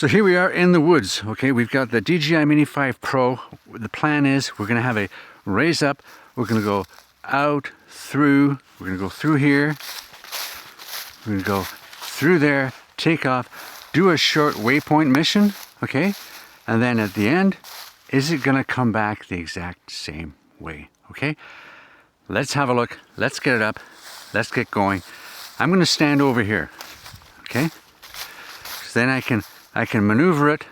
So here we are in the woods, okay? We've got the DJI Mini 5 Pro. The plan is we're gonna have a raise up. We're gonna go out through, we're gonna go through here. We're gonna go through there, take off, do a short waypoint mission, okay? And then at the end, is it gonna come back the exact same way, okay? Let's have a look, let's get it up, let's get going. I'm gonna stand over here, okay? So then I can maneuver it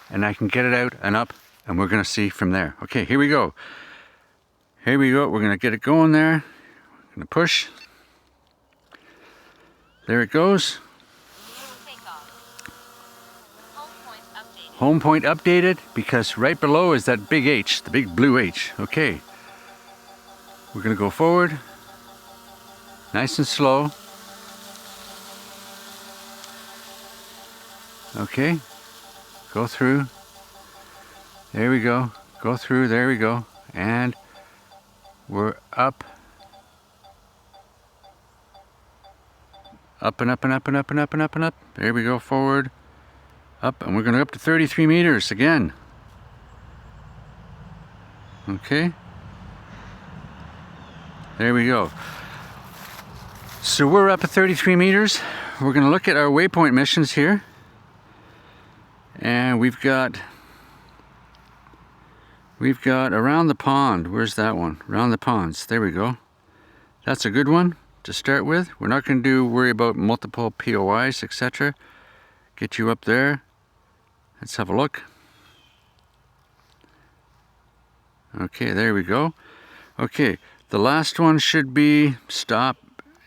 and I can get it out and up and we're gonna see from there. Okay, here we go. Here we go, we're gonna get it going there. We're gonna push. There it goes. Home point updated because right below is that big H, the big blue H. Okay. We're gonna go forward. Nice and slow. Okay. Go through. There we go. Go through, there we go. And we're up. Up and up and up and up and up and up and up. There we go, forward. Up, and we're going to go up to 33 meters again. Okay. There we go. So we're up at 33 meters. We're going to look at our waypoint missions here. And we've got around the pond. Where's that one? Around the ponds. There we go. That's a good one to start with. We're not going to worry about multiple POIs, etc. Get you up there. Let's have a look. Okay, there we go. Okay, the last one should be stop,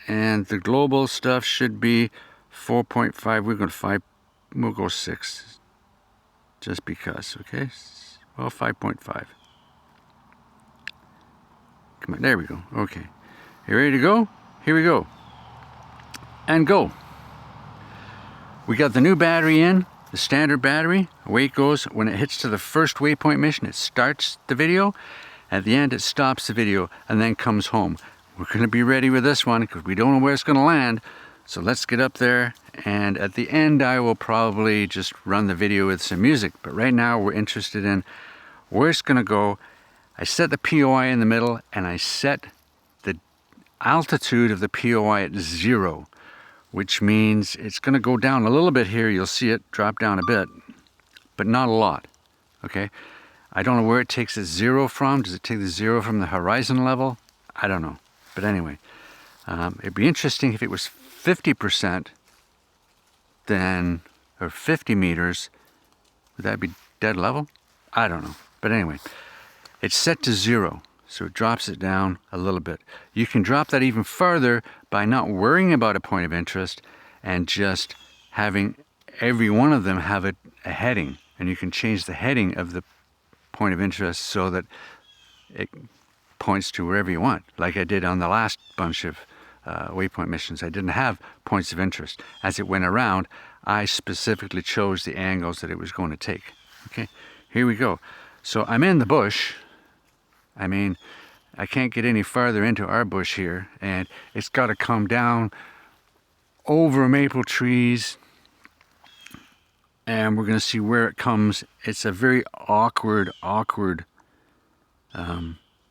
and the global stuff should be 4.5. We're going to 5. We'll go 6, just because. Okay, well 5.5. Come on, there we go. Okay, you ready to go? Here we go. And go. We got the new battery in. The standard battery, away it goes. When it hits to the first waypoint mission, it starts the video. At the end, it stops the video and then comes home. We're going to be ready with this one because we don't know where it's going to land. So let's get up there. And at the end, I will probably just run the video with some music. But right now, we're interested in where it's going to go. I set the POI in the middle and I set the altitude of the POI at 0. Which means it's going to go down a little bit here. You'll see it drop down a bit, but not a lot. Okay, I don't know where it takes the 0 from. Does it take the 0 from the horizon level? I don't know. But anyway, it'd be interesting if it was 50%, then, or 50 meters. Would that be dead level? I don't know. But anyway, it's set to 0. So it drops it down a little bit. You can drop that even further by not worrying about a point of interest and just having every one of them have a heading. And you can change the heading of the point of interest so that it points to wherever you want. Like I did on the last bunch of waypoint missions. I didn't have points of interest. As it went around, I specifically chose the angles that it was going to take. Okay, here we go. So I'm in the bush. I mean, I can't get any farther into our bush here, and it's got to come down over maple trees, and we're going to see where it comes. It's a very awkward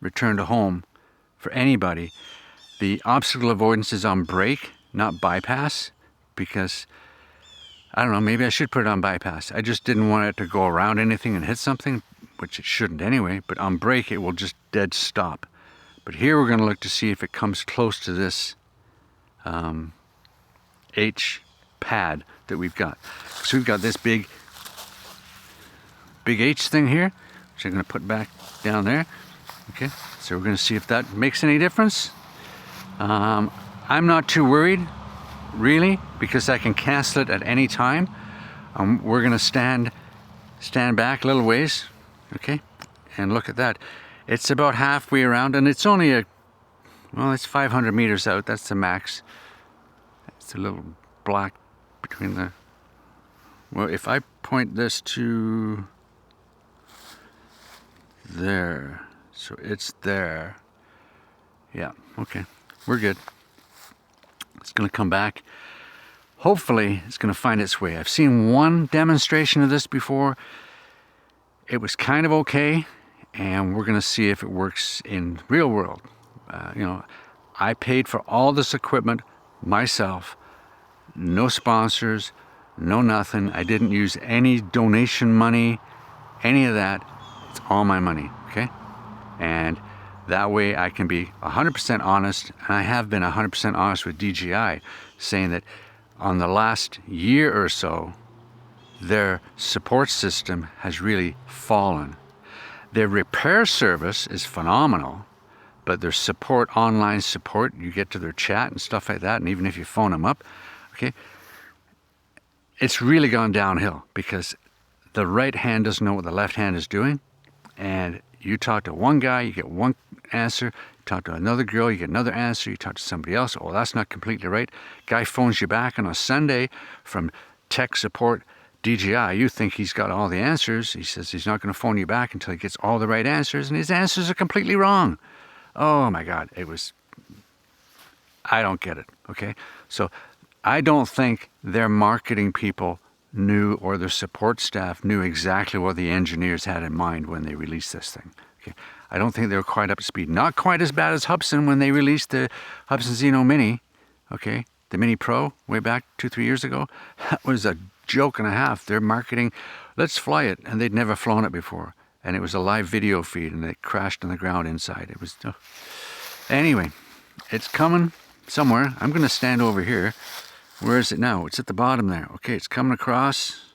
return to home for anybody. The obstacle avoidance is on brake, not bypass, because, I don't know, maybe I should put it on bypass. I just didn't want it to go around anything and hit something, which it shouldn't anyway, but on brake it will just dead stop. But here we're going to look to see if it comes close to this H pad that we've got. So we've got this big H thing here, which I'm going to put back down there. Okay, so we're going to see if that makes any difference. I'm not too worried, really, because I can cancel it at any time. We're going to stand back a little ways. Okay, and look at that. It's about halfway around, and it's only it's 500 meters out. That's the max. It's a little black between the... Well, if I point this to there, so it's there. Yeah, okay, we're good. It's going to come back. hopefully it's going to find its way. I've seen one demonstration of this before. It was kind of okay, and we're going to see if it works in real world. You know, I paid for all this equipment myself, no sponsors, no nothing. I didn't use any donation money, any of that. It's all my money, okay? And that way I can be 100% honest, and I have been 100% honest with DJI, saying that on the last year or so, their support system has really fallen. Their repair service is phenomenal, but their support, online support, you get to their chat and stuff like that, and even if you phone them up, okay, it's really gone downhill because the right hand doesn't know what the left hand is doing, and you talk to one guy, you get one answer, you talk to another girl, you get another answer, you talk to somebody else, oh, that's not completely right. Guy phones you back on a Sunday from tech support DJI, you think he's got all the answers. He says he's not going to phone you back until he gets all the right answers, and his answers are completely wrong. Oh my God, I don't get it, okay? So I don't think their marketing people knew, or their support staff knew exactly what the engineers had in mind when they released this thing, okay? I don't think they were quite up to speed. Not quite as bad as Hubsan when they released the Hubsan Zeno Mini, okay? The Mini Pro, way back 2-3 years ago. That was a joke and a half. Their marketing, let's fly it, and they'd never flown it before, and it was a live video feed, and it crashed on the ground inside. It was anyway, it's coming somewhere. I'm going to stand over here. Where is it now? It's at the bottom there. Okay, it's coming across,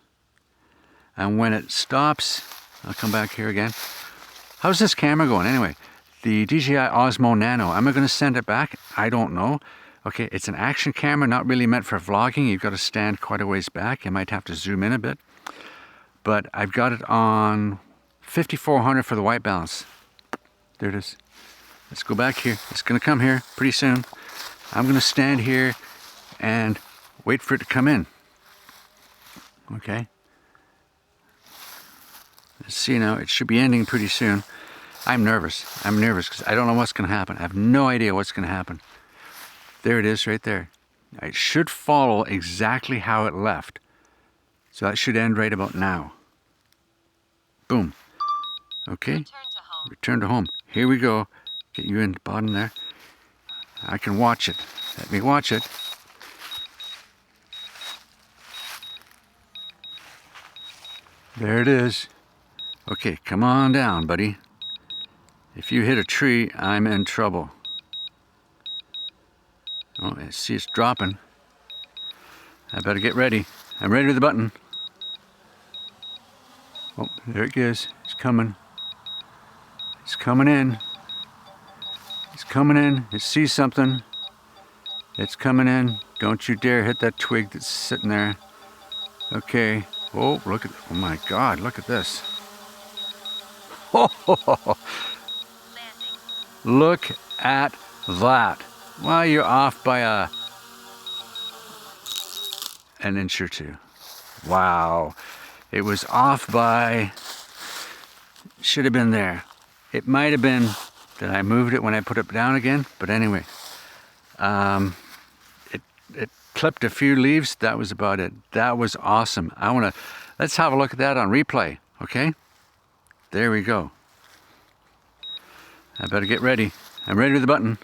and when it stops, I'll come back here again. How's this camera going anyway? The DJI Osmo Nano, am I going to send it back? I don't know. Okay, it's an action camera, not really meant for vlogging. You've got to stand quite a ways back. You might have to zoom in a bit. But I've got it on 5400 for the white balance. There it is. Let's go back here. It's going to come here pretty soon. I'm going to stand here and wait for it to come in. Okay. Let's see now. It should be ending pretty soon. I'm nervous. I'm nervous because I don't know what's going to happen. I have no idea what's going to happen. There it is right there. It should follow exactly how it left. So that should end right about now. Boom. Okay. Return to home. Here we go. Get you in the bottom there. I can watch it. Let me watch it. There it is. Okay, come on down, buddy. If you hit a tree, I'm in trouble. Oh, I see it's dropping. I better get ready. I'm ready with the button. Oh, there it goes. It's coming. It's coming in. It's coming in. It sees something. It's coming in. Don't you dare hit that twig that's sitting there. Okay. Oh, look at, oh my God, look at this. Oh, look at that. Well, you're off by an inch or two. Wow. It was off by, should have been there. It might have been that I moved it when I put it down again, but anyway. It clipped a few leaves. That was about it. That was awesome. Let's have a look at that on replay, okay? There we go. I better get ready. I'm ready with the button.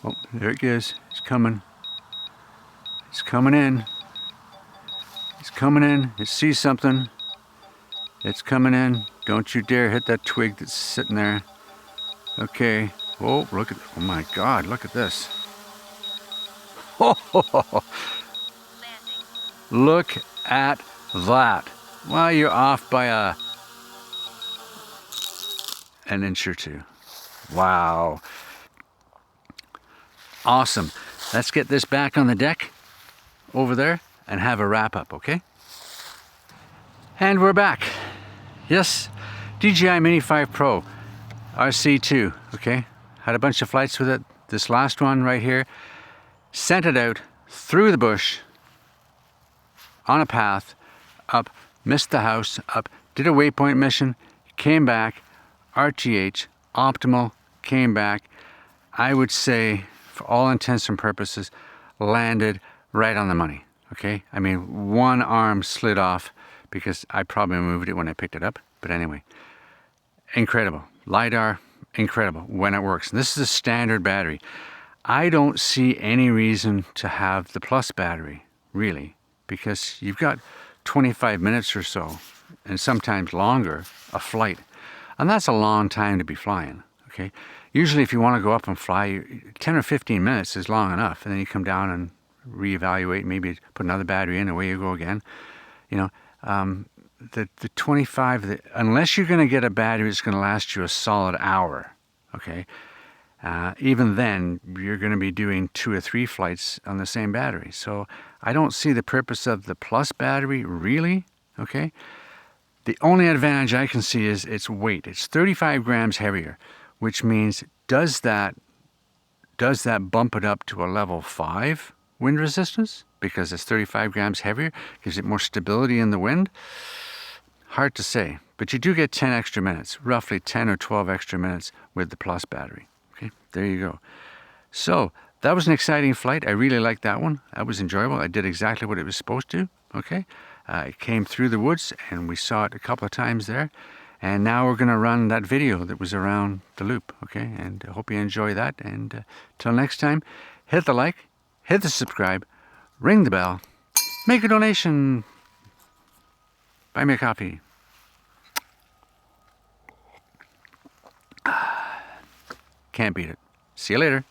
Oh, there it goes. It's coming. It's coming in. It's coming in. It sees something. It's coming in. Don't you dare hit that twig that's sitting there. Okay. Oh, look at, oh my God, look at this. Oh, look at that. Well, you're off by an inch or two. Wow. Awesome. Let's get this back on the deck over there and have a wrap up, okay? And we're back. Yes, DJI Mini 5 Pro RC2, okay? Had a bunch of flights with it. This last one right here, sent it out through the bush on a path up, missed the house, up, did a waypoint mission, came back, RTH, optimal, came back. I would say, for all intents and purposes, landed right on the money, okay? I mean, one arm slid off because I probably moved it when I picked it up. But anyway, incredible. LiDAR, incredible when it works. And this is a standard battery. I don't see any reason to have the plus battery, really, because you've got 25 minutes or so, and sometimes longer, of flight. And that's a long time to be flying, okay? Usually if you want to go up and fly, 10 or 15 minutes is long enough, and then you come down and reevaluate, maybe put another battery in, away you go again. You know, the 25, unless you're going to get a battery that's going to last you a solid hour, okay? Even then, you're going to be doing 2 or 3 flights on the same battery. So I don't see the purpose of the plus battery, really, okay? The only advantage I can see is its weight. It's 35 grams heavier, which means does that bump it up to a level 5 wind resistance? Because it's 35 grams heavier, gives it more stability in the wind? Hard to say, but you do get 10 extra minutes, roughly 10 or 12 extra minutes with the plus battery. Okay, there you go. So that was an exciting flight. I really liked that one. That was enjoyable. I did exactly what it was supposed to. Okay, it came through the woods, and we saw it a couple of times there. And now we're going to run that video that was around the loop. Okay, and I hope you enjoy that. And till next time, hit the like, hit the subscribe, ring the bell, make a donation, buy me a coffee. Can't beat it. See you later.